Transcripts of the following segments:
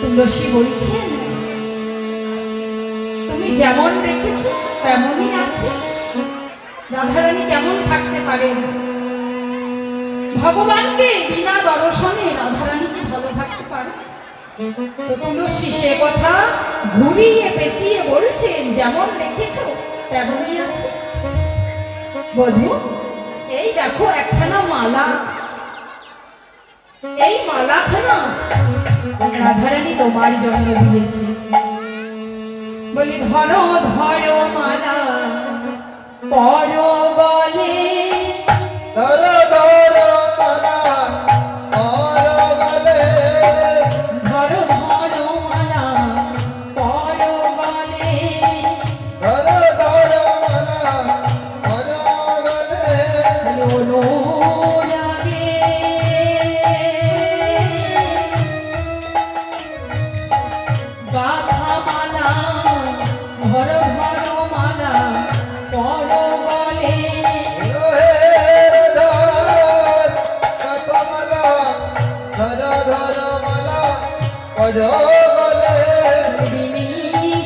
তুলসী বলছেন, তুমি যেমন রেখেছো তেমনই আছে। রাধারানী কেমন থাকতে পারেন? ভগবানকে বিনা দর্শনে রাধারানী কি ভালো থাকতে পারে? তুলসী সে কথা ঘুরিয়ে পেঁচিয়ে বলছেন, যেমন রেখেছো তেমনই আছে। বধূ, এই দেখো একখানা মালা, এই মালাখানা রাধারানী তোমার জন্য দিয়েছে। বলি ধরো ধরো মালা পর গলে, ধরো ধরো মালা পর গলে, ধরো ধরো মালা পর গলে, ধরো ধরো মালা পর গলে, অনুরাগে গাথা মালা, ধরো ধরো মালা পর গলে, ধরো ধরো মালা পর গলে,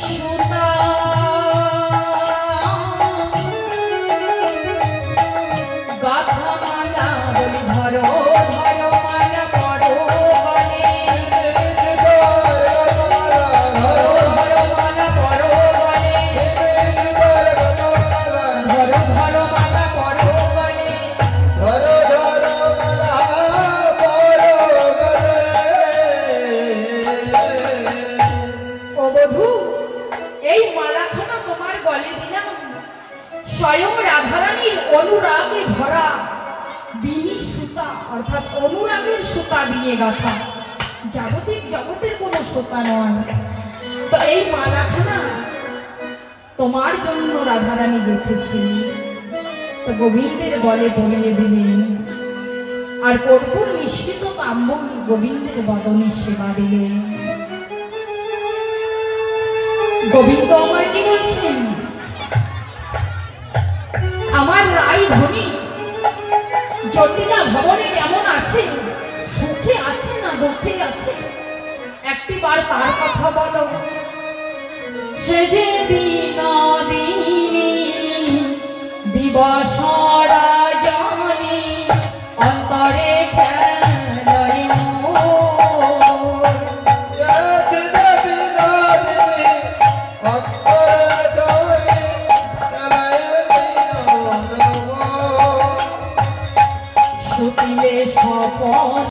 সুতা গাথা মালা, বলি ধরো ধরো মালা পর গলে, ধরো ধরো মালা পর গলে, ধরো ধরো মালা পর গলে। ধরো ধরো মালা পর গলে। ও বধূ, এই মালাখানা তোমার গলে দিলাম স্বয়ং রাধারানীর অনুরাগে ভরা বিনি সুতা, অর্থাৎ অনুরাগের সুতা দিয়ে গাঁথা, জাগতিক জগতের কোনো সুতা নয়। তো এই মালাখানা তোমার জন্য রাধারানী গেঁথেছি, তো গোবিন্দের গলে পরিয়ে দিলেন, আর কর্পূর মিশ্রিত তাম্বুল গোবিন্দের বদনে সেবা দিলেন। গোবিন্দ আমার কি বলছেন? আমার রাই ধনী জটিলা ভবনে কেমন আছে? সুখে আছে না দুঃখে আছে? একটিবার তার কথা বলো। সে যে বিনোদিনী দিবস রজনী